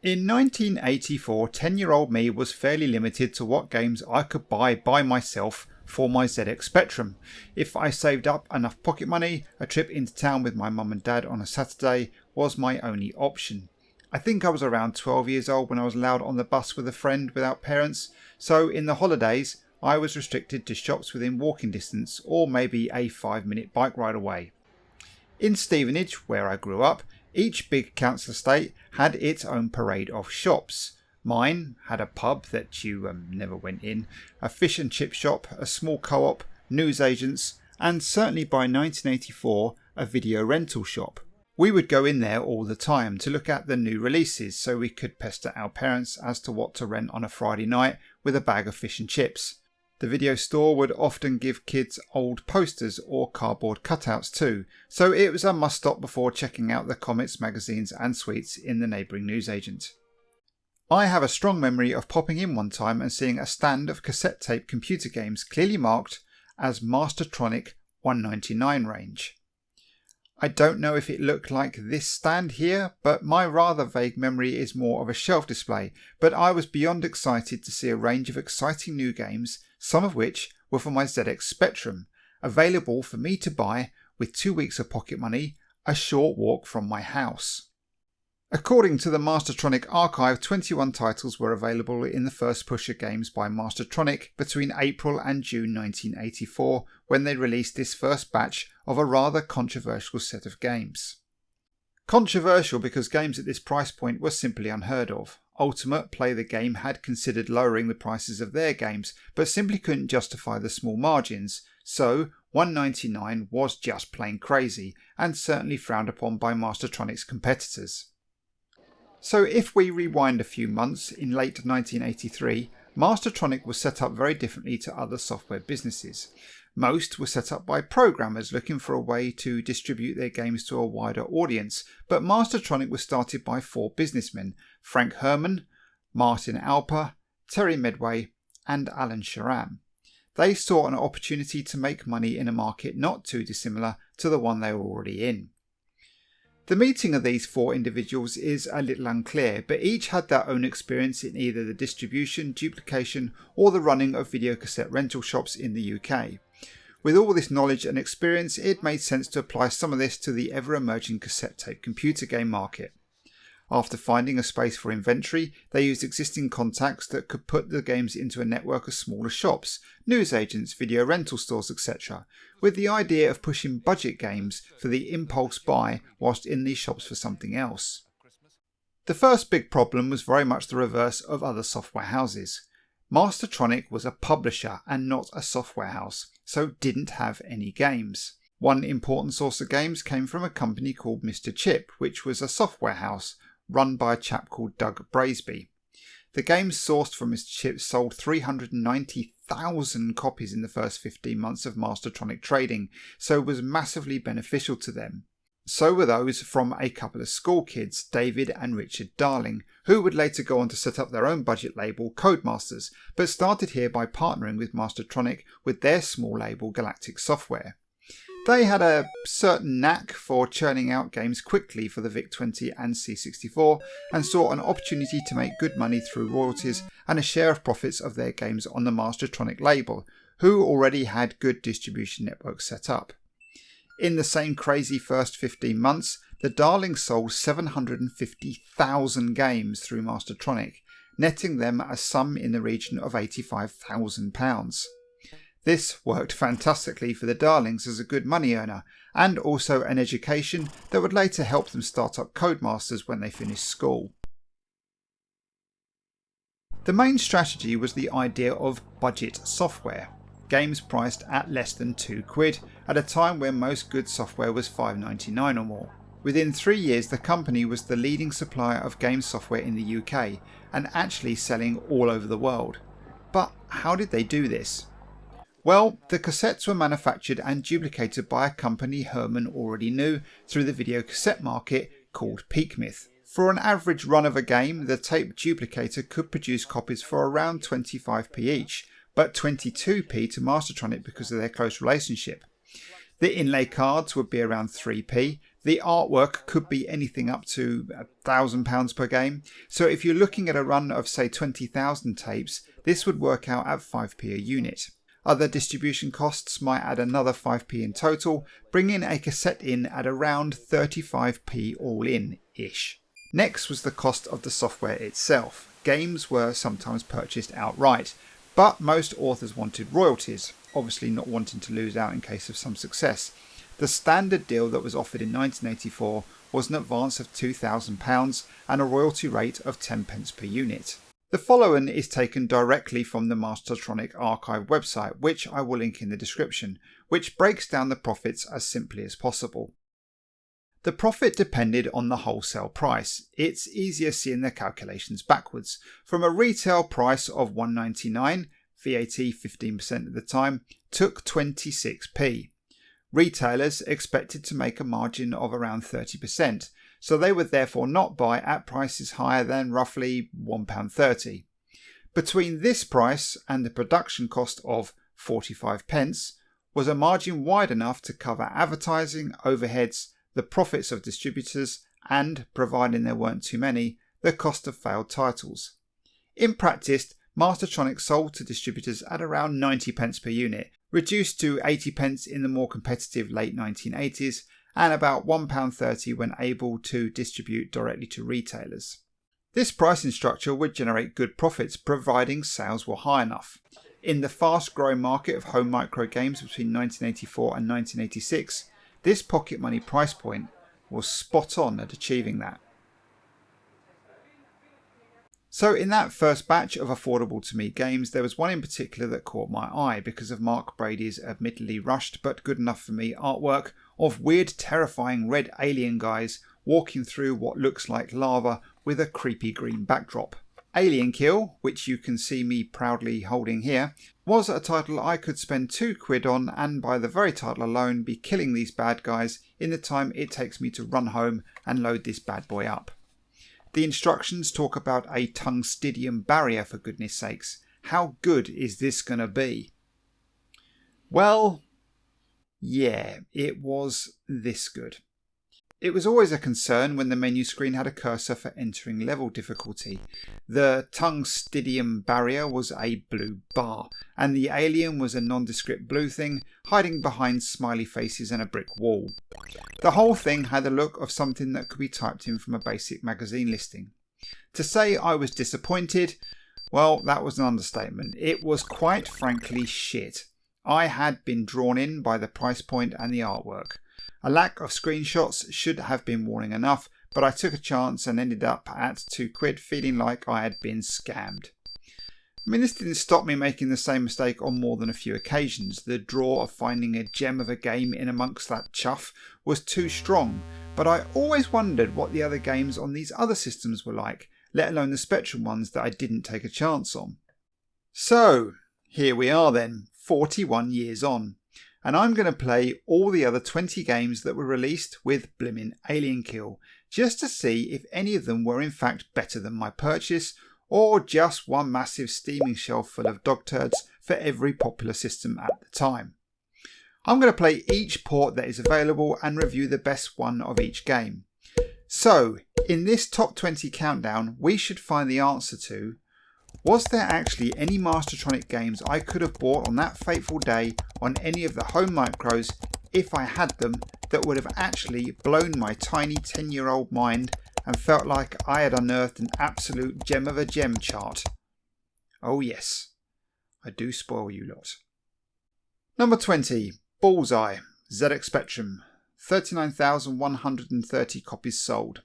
In 1984, 10-year-old me was fairly limited to what games I could buy by myself for my ZX Spectrum. If I saved up enough pocket money, a trip into town with my mum and dad on a Saturday was my only option. I think I was around 12 years old when I was allowed on the bus with a friend without parents, so in the holidays I was restricted to shops within walking distance or maybe a 5-minute bike ride away. In Stevenage, where I grew up, each big council estate had its own parade of shops. Mine had a pub that you never went in, a fish and chip shop, a small co-op, newsagents, and certainly by 1984 a video rental shop. We would go in there all the time to look at the new releases so we could pester our parents as to what to rent on a Friday night with a bag of fish and chips. The video store would often give kids old posters or cardboard cutouts too, so it was a must stop before checking out the comics, magazines and sweets in the neighbouring newsagent. I have a strong memory of popping in one time and seeing a stand of cassette tape computer games clearly marked as Mastertronic 199 range. I don't know if it looked like this stand here, but my rather vague memory is more of a shelf display, but I was beyond excited to see a range of exciting new games, some of which were for my ZX Spectrum, available for me to buy with 2 weeks of pocket money, a short walk from my house. According to the Mastertronic archive, 21 titles were available in the first push of games by Mastertronic between April and June 1984, when they released this first batch of a rather controversial set of games. Controversial because games at this price point were simply unheard of. Ultimate Play the Game had considered lowering the prices of their games, but simply couldn't justify the small margins, so $1.99 was just plain crazy, and certainly frowned upon by Mastertronic's competitors. So if we rewind a few months, in late 1983, Mastertronic was set up very differently to other software businesses. Most were set up by programmers looking for a way to distribute their games to a wider audience, but Mastertronic was started by 4 businessmen: Frank Herman, Martin Alper, Terry Medway and Alan Sharam. They saw an opportunity to make money in a market not too dissimilar to the one they were already in. The meeting of these 4 individuals is a little unclear, but each had their own experience in either the distribution, duplication or the running of videocassette rental shops in the UK. With all this knowledge and experience, it made sense to apply some of this to the ever-emerging cassette tape computer game market. After finding a space for inventory, they used existing contacts that could put the games into a network of smaller shops, newsagents, video rental stores, etc., with the idea of pushing budget games for the impulse buy whilst in these shops for something else. The first big problem was very much the reverse of other software houses. Mastertronic was a publisher and not a software house, so didn't have any games. One important source of games came from a company called Mr. Chip, which was a software house run by a chap called Doug Braisby. The games sourced from Mr. Chip sold 390,000 copies in the first 15 months of Mastertronic trading, so it was massively beneficial to them. So were those from a couple of school kids, David and Richard Darling, who would later go on to set up their own budget label, Codemasters, but started here by partnering with Mastertronic with their small label, Galactic Software. They had a certain knack for churning out games quickly for the VIC20 and C64 and saw an opportunity to make good money through royalties and a share of profits of their games on the Mastertronic label, who already had good distribution networks set up. In the same crazy first 15 months, the Darlings sold 750,000 games through Mastertronic, netting them a sum in the region of £85,000. This worked fantastically for the Darlings as a good money earner, and also an education that would later help them start up Codemasters when they finished school. The main strategy was the idea of budget software, games priced at less than £2 at a time when most good software was $5.99 or more. Within 3 years, the company was the leading supplier of game software in the UK and actually selling all over the world. But how did they do this? Well, the cassettes were manufactured and duplicated by a company Herman already knew through the video cassette market called Peakmyth. For an average run of a game, the tape duplicator could produce copies for around 25p each, but 22p to Mastertronic because of their close relationship. The inlay cards would be around 3p, The artwork could be anything up to £1,000 per game, so if you're looking at a run of say 20,000 tapes, this would work out at 5p a unit. Other distribution costs might add another 5p in total, bringing a cassette in at around 35p all in-ish. Next was the cost of the software itself. Games were sometimes purchased outright, but most authors wanted royalties, obviously not wanting to lose out in case of some success. The standard deal that was offered in 1984 was an advance of £2,000 and a royalty rate of 10 pence per unit. The following is taken directly from the Mastertronic archive website, which I will link in the description, which breaks down the profits as simply as possible. The profit depended on the wholesale price. It's easier seeing the calculations backwards. From a retail price of $1.99, VAT 15% at the time, took 26p. Retailers expected to make a margin of around 30%, so they would therefore not buy at prices higher than roughly £1.30. Between this price and the production cost of 45 pence was a margin wide enough to cover advertising, overheads, the profits of distributors, and, providing there weren't too many, the cost of failed titles. In practice, Mastertronic sold to distributors at around 90 pence per unit, reduced to 80 pence in the more competitive late 1980s, and about £1.30 when able to distribute directly to retailers. This pricing structure would generate good profits providing sales were high enough. In the fast-growing market of home micro games between 1984 and 1986, this pocket money price point was spot on at achieving that. So in that first batch of affordable to me games, there was one in particular that caught my eye because of Mark Brady's admittedly rushed but good enough for me artwork of weird terrifying red alien guys walking through what looks like lava with a creepy green backdrop. Alien Kill, which you can see me proudly holding here, was a title I could spend £2 on and by the very title alone be killing these bad guys in the time it takes me to run home and load this bad boy up. The instructions talk about a tungstidium barrier, for goodness sakes. How good is this going to be? Well, yeah, it was this good. It was always a concern when the menu screen had a cursor for entering level difficulty. The tungstidium barrier was a blue bar, and the alien was a nondescript blue thing hiding behind smiley faces and a brick wall. The whole thing had the look of something that could be typed in from a basic magazine listing. To say I was disappointed, well, that was an understatement. It was quite frankly shit. I had been drawn in by the price point and the artwork. A lack of screenshots should have been warning enough, but I took a chance and ended up at £2 feeling like I had been scammed. I mean, this didn't stop me making the same mistake on more than a few occasions. The draw of finding a gem of a game in amongst that chuff was too strong, but I always wondered what the other games on these other systems were like, let alone the Spectrum ones that I didn't take a chance on. So, here we are then, 41 years on. And I'm going to play all the other 20 games that were released with blimmin' Alien Kill, just to see if any of them were in fact better than my purchase, or just one massive steaming shelf full of dog turds for every popular system at the time. I'm going to play each port that is available and review the best one of each game. So, in this top 20 countdown, we should find the answer to: was there actually any Mastertronic games I could have bought on that fateful day on any of the home micros, if I had them, that would have actually blown my tiny 10-year-old mind and felt like I had unearthed an absolute gem of a gem chart? Oh yes, I do spoil you lot. Number 20, Bullseye, ZX Spectrum, 39,130 copies sold.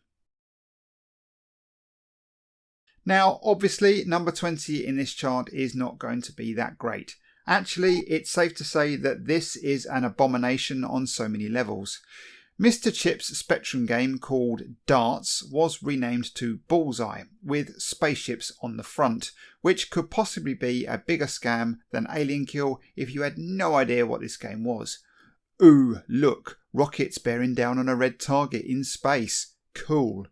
Now, obviously, number 20 in this chart is not going to be that great. Actually, it's safe to say that this is an abomination on so many levels. Mr. Chip's Spectrum game called Darts was renamed to Bullseye, with spaceships on the front, which could possibly be a bigger scam than Alien Kill if you had no idea what this game was. Ooh, look, rockets bearing down on a red target in space. Cool.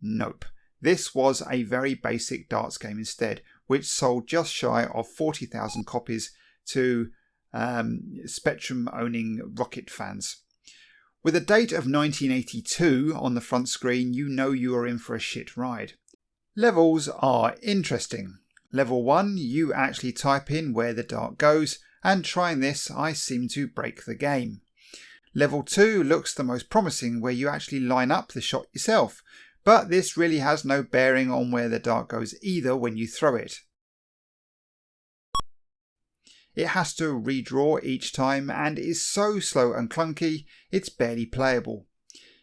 Nope. This was a very basic darts game instead, which sold just shy of 40,000 copies to Spectrum owning rocket fans. With a date of 1982 on the front screen, you know you are in for a shit ride. Levels are interesting. Level 1, you actually type in where the dart goes, and trying this I seem to break the game. Level 2 looks the most promising, where you actually line up the shot yourself, but this really has no bearing on where the dart goes either when you throw it. It has to redraw each time and is so slow and clunky it's barely playable.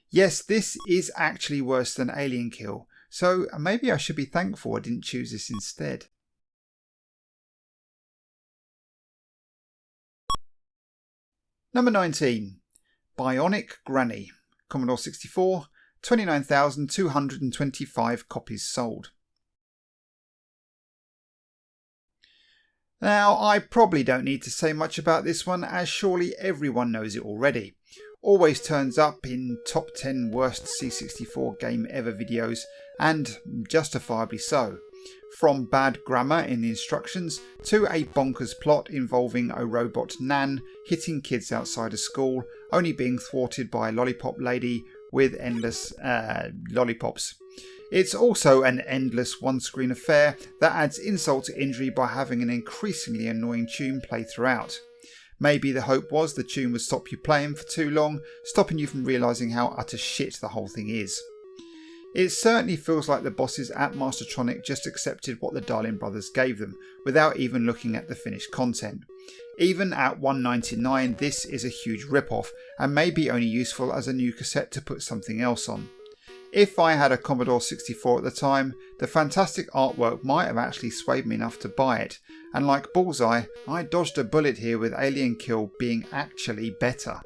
Yes, this is actually worse than Alien Kill, so maybe I should be thankful I didn't choose this instead. Number 19. Bionic Granny, Commodore 64, 29,225 copies sold. Now, I probably don't need to say much about this one, as surely everyone knows it already. Always turns up in top 10 worst C64 game ever videos, and justifiably so. From bad grammar in the instructions to a bonkers plot involving a robot Nan hitting kids outside of school, only being thwarted by a lollipop lady with endless lollipops. It's also an endless one-screen affair that adds insult to injury by having an increasingly annoying tune play throughout. Maybe the hope was the tune would stop you playing for too long, stopping you from realising how utter shit the whole thing is. It certainly feels like the bosses at Mastertronic just accepted what the Darling Brothers gave them, without even looking at the finished content. Even at $1.99, this is a huge rip-off, and may be only useful as a new cassette to put something else on. If I had a Commodore 64 at the time, the fantastic artwork might have actually swayed me enough to buy it, and like Bullseye, I dodged a bullet here with Alien Kill being actually better.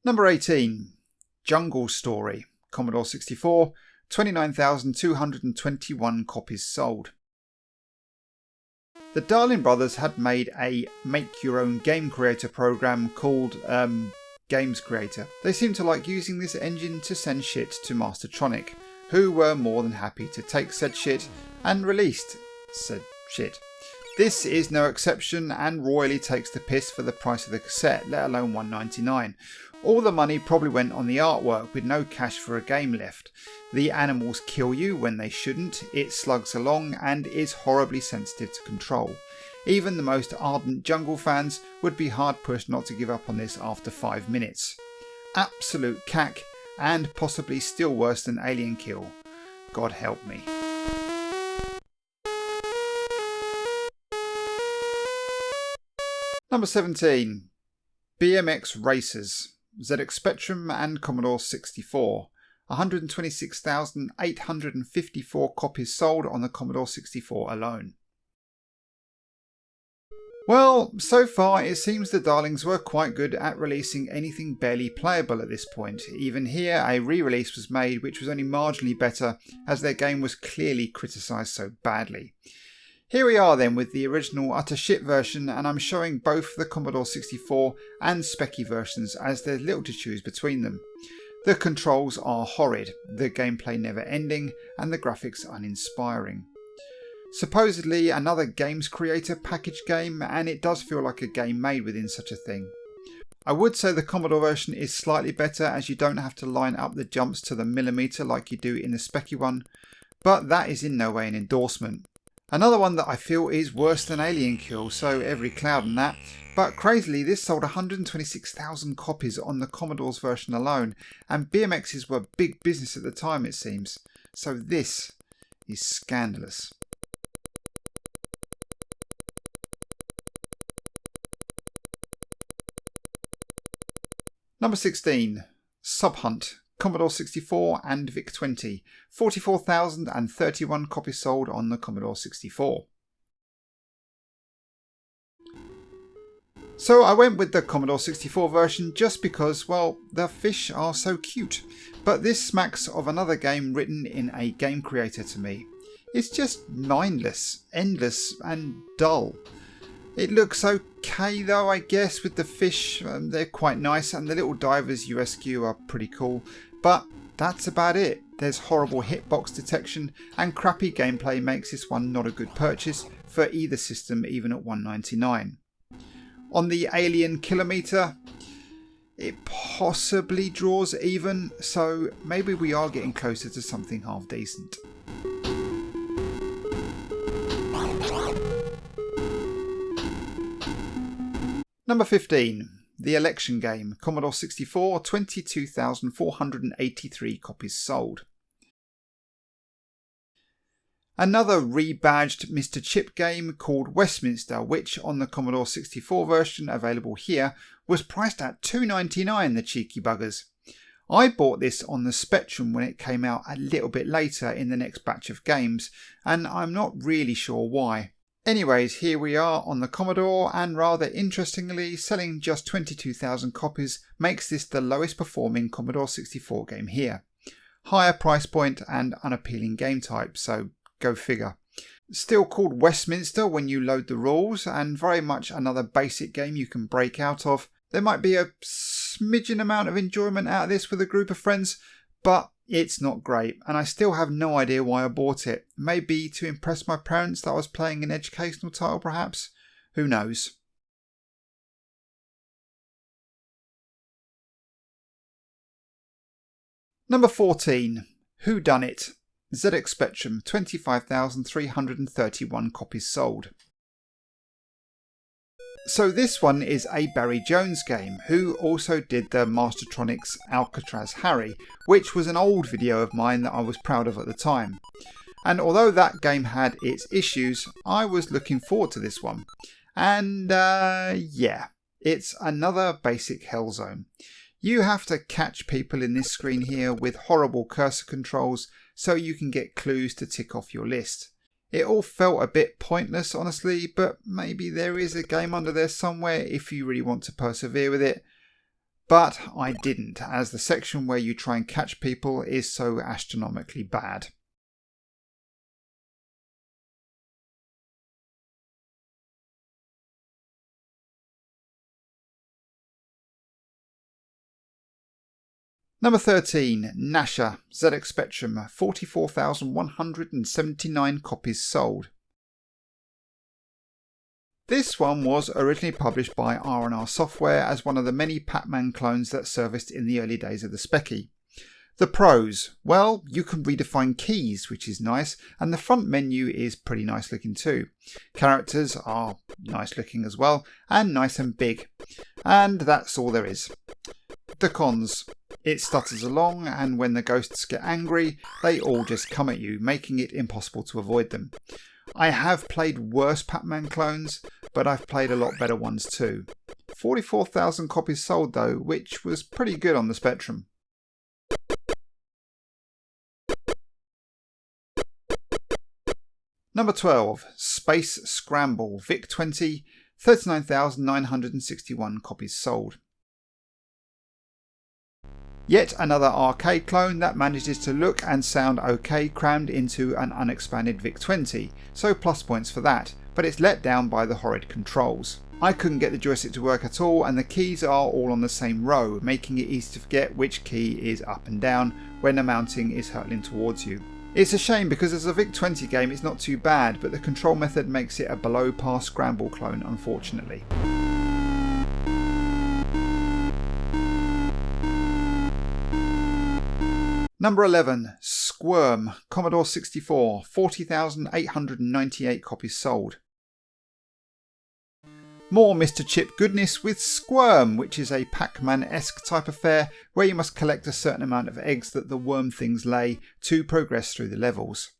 Number 18. Jungle Story, Commodore 64, 29,221 copies sold. The Darling Brothers had made a make-your-own game creator program called Games Creator. They seemed to like using this engine to send shit to Mastertronic, who were more than happy to take said shit and released said shit. This is no exception and royally takes the piss for the price of the cassette, let alone $1.99. All the money probably went on the artwork with no cash for a game left. The animals kill you when they shouldn't, it slugs along and is horribly sensitive to control. Even the most ardent jungle fans would be hard pushed not to give up on this after 5 minutes. Absolute cack, and possibly still worse than Alien Kill. God help me. Number 17. BMX Racers, ZX Spectrum and Commodore 64. 126,854 copies sold on the Commodore 64 alone. Well, so far it seems the Darlings were quite good at releasing anything barely playable at this point. Even here a re-release was made which was only marginally better, as their game was clearly criticised so badly. Here we are then with the original utter shit version, and I'm showing both the Commodore 64 and Speccy versions as there's little to choose between them. The controls are horrid, the gameplay never ending, and the graphics uninspiring. Supposedly another Games Creator package game, and it does feel like a game made within such a thing. I would say the Commodore version is slightly better, as you don't have to line up the jumps to the millimetre like you do in the Speccy one, but that is in no way an endorsement. Another one that I feel is worse than Alien Kill, so every cloud on that, but crazily this sold 126,000 copies on the Commodore's version alone, and BMXs were big business at the time it seems, so this is scandalous. Number 16. Subhunt, Commodore 64 and VIC20, 44,031 copies sold on the Commodore 64. So I went with the Commodore 64 version just because, well, the fish are so cute. But this smacks of another game written in a game creator to me. It's just mindless, endless and dull. It looks okay though, I guess, with the fish. They're quite nice, and the little divers you rescue are pretty cool. But that's about it. There's horrible hitbox detection and crappy gameplay makes this one not a good purchase, for either system, even at $199. On the Alien Kilometer, it possibly draws even, so maybe we are getting closer to something half decent. Number 15. The Election Game, Commodore 64, 22,483 copies sold. Another rebadged Mr. Chip game called Westminster, which on the Commodore 64 version available here was priced at $2.99, the cheeky buggers. I bought this on the Spectrum when it came out a little bit later in the next batch of games, and I'm not really sure why. Anyways, here we are on the Commodore, and rather interestingly, selling just 22,000 copies makes this the lowest performing Commodore 64 game here. Higher price point and unappealing game type, so go figure. Still called Westminster when you load the rules, and very much another basic game you can break out of. There might be a smidgen amount of enjoyment out of this with a group of friends, but it's not great, and I still have no idea why I bought it. Maybe to impress my parents that I was playing an educational title perhaps? Who knows? Number 14. Whodunnit? ZX Spectrum, 25,331 copies sold. So this one is a Barry Jones game, who also did the Mastertronic's Alcatraz Harry, which was an old video of mine that I was proud of at the time. And although that game had its issues, I was looking forward to this one. And yeah, it's another basic hell zone. You have to catch people in this screen here with horrible cursor controls so you can get clues to tick off your list. It all felt a bit pointless, honestly, but maybe there is a game under there somewhere if you really want to persevere with it. But I didn't, as the section where you try and catch people is so astronomically bad. Number 13. Gnasher, ZX Spectrum, 44,179 copies sold. This one was originally published by R&R Software as one of the many Pac-Man clones that serviced in the early days of the Speccy. The pros, well, you can redefine keys, which is nice, and the front menu is pretty nice looking too. Characters are nice looking as well, and nice and big. And that's all there is. The cons. It stutters along, and when the ghosts get angry, they all just come at you, making it impossible to avoid them. I have played worse Pac-Man clones, but I've played a lot better ones too. 44,000 copies sold though, which was pretty good on the Spectrum. Number 12. Space Scramble, VIC20, 39,961 copies sold. Yet another arcade clone that manages to look and sound okay crammed into an unexpanded VIC20, so plus points for that, but it's let down by the horrid controls. I couldn't get the joystick to work at all, and the keys are all on the same row, making it easy to forget which key is up and down when the mounting is hurtling towards you. It's a shame because as a VIC20 game it's not too bad, but the control method makes it a below par Scramble clone, unfortunately. Number 11. Squirm, Commodore 64, 40,898 copies sold. More Mr. Chip goodness with Squirm, which is a Pac-Man-esque type affair where you must collect a certain amount of eggs that the worm things lay to progress through the levels.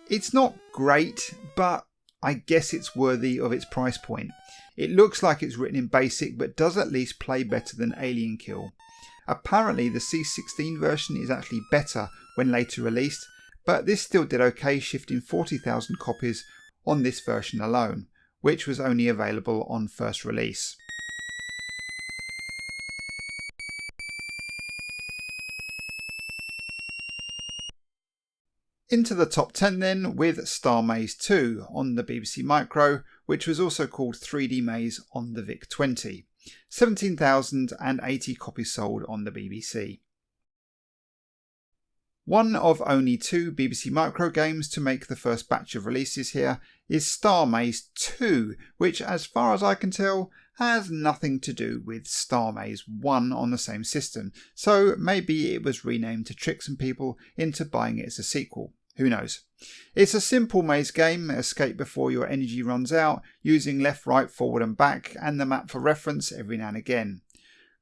It's not great, but I guess it's worthy of its price point. It looks like it's written in BASIC, but does at least play better than Alien Kill. Apparently the C16 version is actually better when later released, but this still did okay, shifting 40,000 copies on this version alone, which was only available on first release. Into the top 10 then with Star Maze 2 on the BBC Micro, which was also called 3D Maze on the VIC20. 17,080 copies sold on the BBC. One of only 2 BBC Micro games to make the first batch of releases here is Star Maze 2, which as far as I can tell has nothing to do with Star Maze 1 on the same system, so maybe it was renamed to trick some people into buying it as a sequel. Who knows? It's a simple maze game, escape before your energy runs out, using left, right, forward and back, and the map for reference every now and again.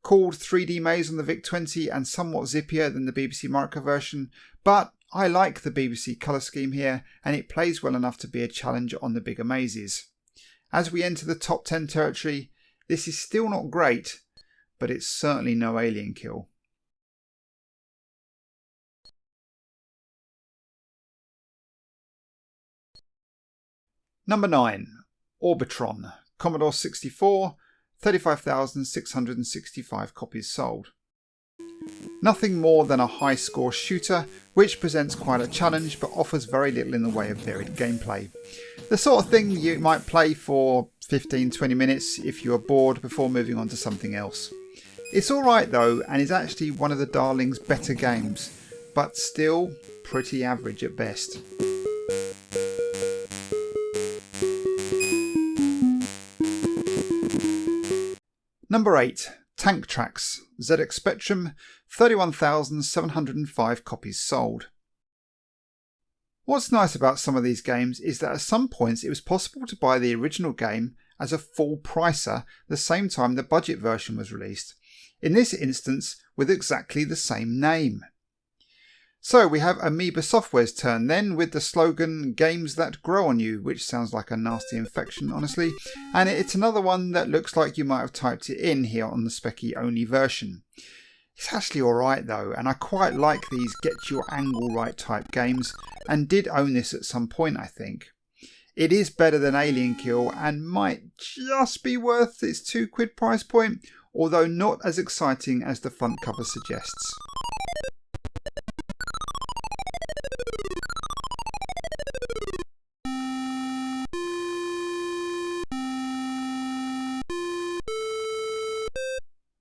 Called 3D Maze on the VIC20 and somewhat zippier than the BBC Micro version, but I like the BBC colour scheme here and it plays well enough to be a challenge on the bigger mazes. As we enter the top 10 territory, this is still not great, but it's certainly no alien kill. Number 9. Orbitron, Commodore 64, 35,665 copies sold. Nothing more than a high score shooter, which presents quite a challenge but offers very little in the way of varied gameplay. The sort of thing you might play for 15-20 minutes if you are bored before moving on to something else. It's alright though, and is actually one of the Darling's better games, but still pretty average at best. Number 8. Tank Trax, ZX Spectrum, 31,705 copies sold. What's nice about some of these games is that at some points it was possible to buy the original game as a full pricer the same time the budget version was released, in this instance with exactly the same name. So we have Amoeba Software's turn then, with the slogan "Games that grow on you," which sounds like a nasty infection honestly, and it's another one that looks like you might have typed it in here on the Specky only version. It's actually alright though, and I quite like these get your angle right type games, and did own this at some point I think. It is better than Alien Kill and might just be worth its £2 price point, although not as exciting as the front cover suggests.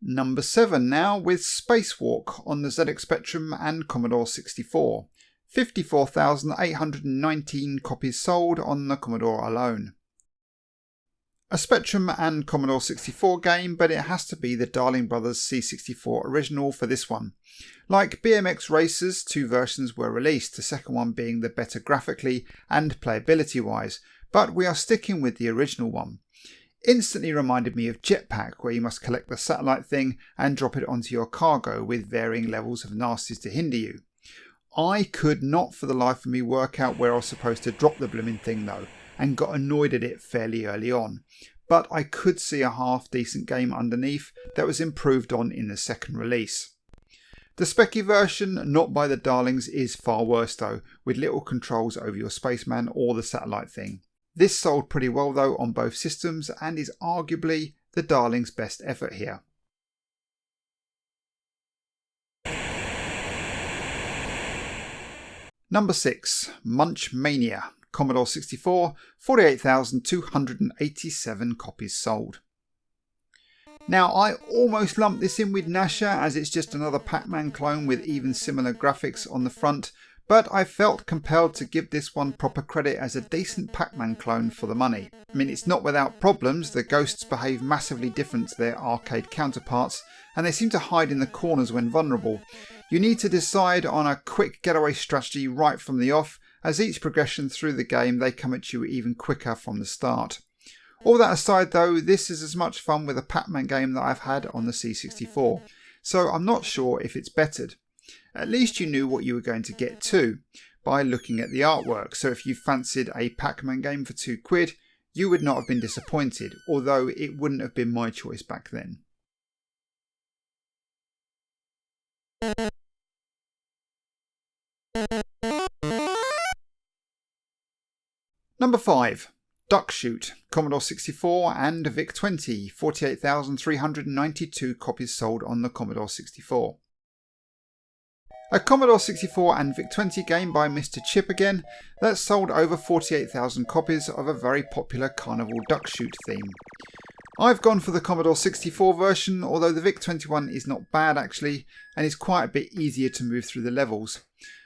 Number 7 now, with Spacewalk on the ZX Spectrum and Commodore 64. 54,819 copies sold on the Commodore alone. A Spectrum and Commodore 64 game, but it has to be the Darling Brothers C64 original for this one. Like BMX Racers, 2 versions were released, the second one being the better graphically and playability wise, but we are sticking with the original one. Instantly reminded me of Jetpack, where you must collect the satellite thing and drop it onto your cargo with varying levels of nasties to hinder you. I could not for the life of me work out where I was supposed to drop the blooming thing though, and got annoyed at it fairly early on, but I could see a half decent game underneath that was improved on in the second release. The Specky version, not by the Darlings, is far worse though, with little controls over your spaceman or the satellite thing. This sold pretty well though on both systems and is arguably the Darling's best effort here. Number 6. Munch Mania, Commodore 64, 48,287 copies sold. Now I almost lumped this in with Gnasher as it's just another Pac-Man clone with even similar graphics on the front, but I felt compelled to give this one proper credit as a decent Pac-Man clone for the money. I mean, it's not without problems. The ghosts behave massively different to their arcade counterparts, and they seem to hide in the corners when vulnerable. You need to decide on a quick getaway strategy right from the off, as each progression through the game they come at you even quicker from the start. All that aside though, this is as much fun with a Pac-Man game that I've had on the C64, so I'm not sure if it's bettered. At least you knew what you were going to get too, by looking at the artwork, so if you fancied a Pac-Man game for £2, you would not have been disappointed, although it wouldn't have been my choice back then. Number 5. Duck Shoot, Commodore 64 and VIC20, 48,392 copies sold on the Commodore 64. A Commodore 64 and VIC20 game by Mr. Chip again, that sold over 48,000 copies of a very popular carnival duck shoot theme. I've gone for the Commodore 64 version, although the VIC21 is not bad actually, and is quite a bit easier to move through the levels.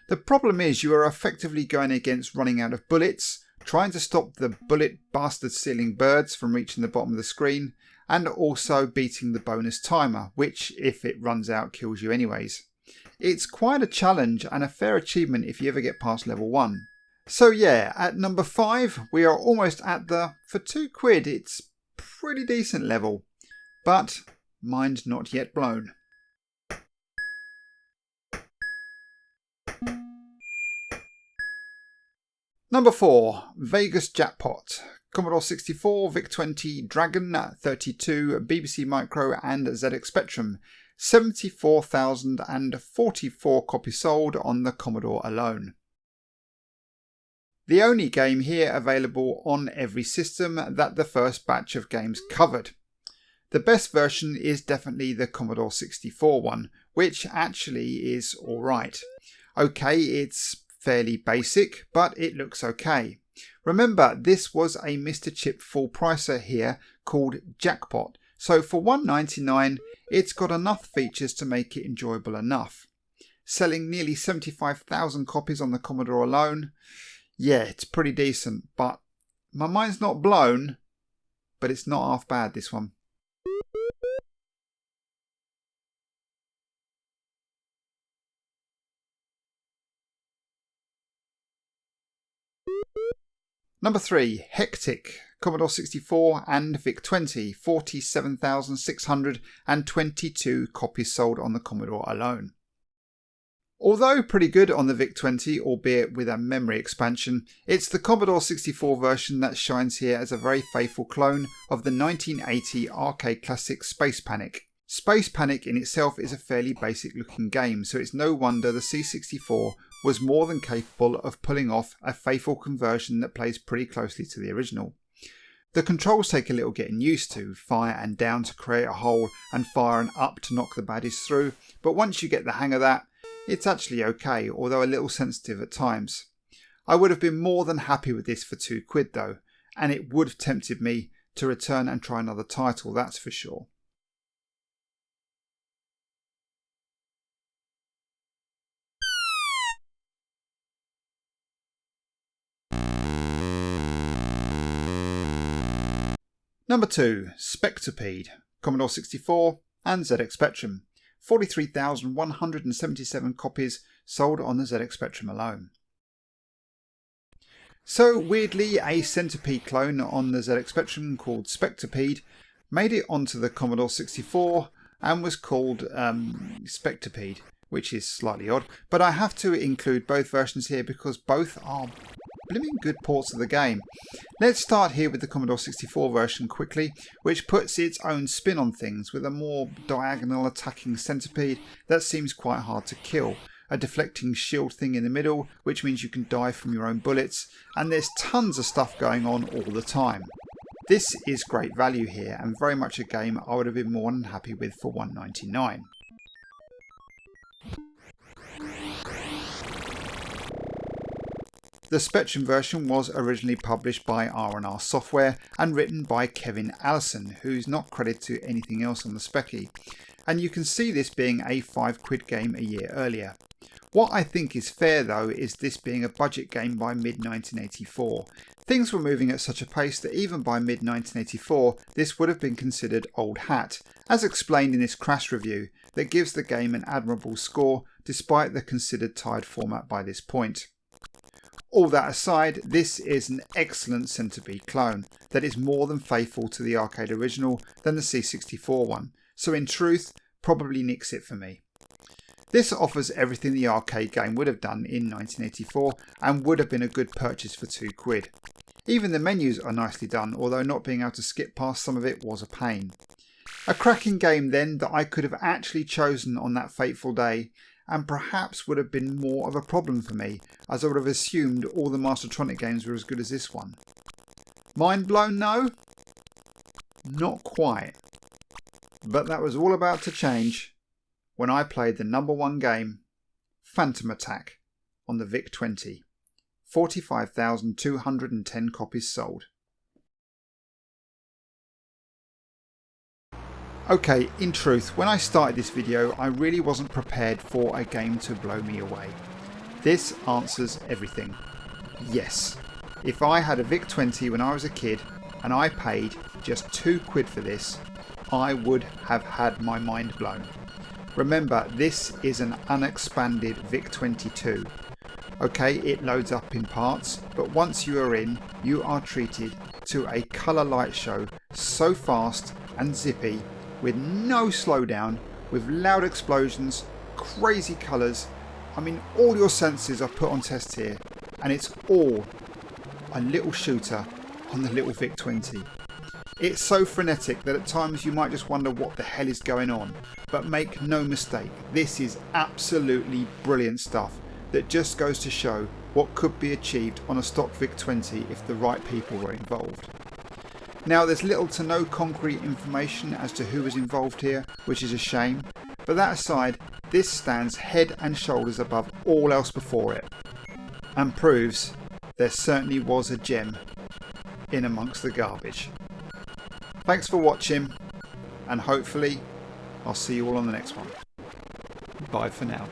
The problem is you are effectively going against running out of bullets, trying to stop the bullet bastard stealing birds from reaching the bottom of the screen, and also beating the bonus timer, which if it runs out kills you anyways. It's quite a challenge and a fair achievement if you ever get past level 1. So yeah, at number 5 we are almost at the, for £2 it's pretty decent level, but mind not yet blown. Number 4, Vegas Jackpot. Commodore 64, VIC20, Dragon, 32, BBC Micro and ZX Spectrum. 74,044 copies sold on the Commodore alone. The only game here available on every system that the first batch of games covered. The best version is definitely the Commodore 64 one, which actually is alright. Okay, it's fairly basic, but it looks okay. Remember, this was a Mr. Chip full pricer here called Jackpot, so for $1.99 it's got enough features to make it enjoyable enough. Selling nearly 75,000 copies on the Commodore alone, yeah, it's pretty decent, but my mind's not blown, but it's not half bad, this one. Number 3, Hektik, Commodore 64 and VIC20, 47,622 copies sold on the Commodore alone. Although pretty good on the VIC20, albeit with a memory expansion, it's the Commodore 64 version that shines here as a very faithful clone of the 1980 arcade classic Space Panic. Space Panic in itself is a fairly basic looking game, so it's no wonder the C64 was more than capable of pulling off a faithful conversion that plays pretty closely to the original. The controls take a little getting used to, fire and down to create a hole and fire and up to knock the baddies through, but once you get the hang of that, it's actually okay, although a little sensitive at times. I would have been more than happy with this for £2 though, and it would have tempted me to return and try another title, that's for sure. Number 2, Spectipede, Commodore 64 and ZX Spectrum. 43,177 copies sold on the ZX Spectrum alone. So weirdly, a Centipede clone on the ZX Spectrum called Spectipede made it onto the Commodore 64 and was called Spectipede, which is slightly odd, but I have to include both versions here because both are blooming good ports of the game. Let's start here with the Commodore 64 version quickly, which puts its own spin on things with a more diagonal attacking centipede that seems quite hard to kill, a deflecting shield thing in the middle which means you can die from your own bullets, and there's tons of stuff going on all the time. This is great value here and very much a game I would have been more than happy with for $1.99. The Spectrum version was originally published by R&R Software and written by Kevin Allison, who's not credited to anything else on the Specky, and you can see this being a £5 game a year earlier. What I think is fair though is this being a budget game by mid-1984. Things were moving at such a pace that even by mid-1984 this would have been considered old hat, as explained in this Crash review that gives the game an admirable score despite the considered tired format by this point. All that aside, this is an excellent Centipede clone that is more than faithful to the arcade original than the C64 one, so in truth, probably nicks it for me. This offers everything the arcade game would have done in 1984 and would have been a good purchase for £2. Even the menus are nicely done, although not being able to skip past some of it was a pain. A cracking game then that I could have actually chosen on that fateful day, and perhaps would have been more of a problem for me, as I would have assumed all the Mastertronic games were as good as this one. Mind blown, no? Not quite. But that was all about to change when I played the number one game, Phantom Attack, on the VIC20. 45,210 copies sold. Okay, in truth, when I started this video, I really wasn't prepared for a game to blow me away. This answers everything. Yes, if I had a VIC20 when I was a kid and I paid just £2 for this, I would have had my mind blown. Remember, this is an unexpanded VIC22. Okay, it loads up in parts, but once you are in, you are treated to a colour light show so fast and zippy, with no slowdown, with loud explosions, crazy colours. I mean, all your senses are put on test here, and it's all a little shooter on the little VIC20. It's so frenetic that at times you might just wonder what the hell is going on, but make no mistake, this is absolutely brilliant stuff that just goes to show what could be achieved on a stock VIC20 if the right people were involved. Now, there's little to no concrete information as to who was involved here, which is a shame, but that aside, this stands head and shoulders above all else before it, and proves there certainly was a gem in amongst the garbage. Thanks for watching, and hopefully I'll see you all on the next one. Bye for now.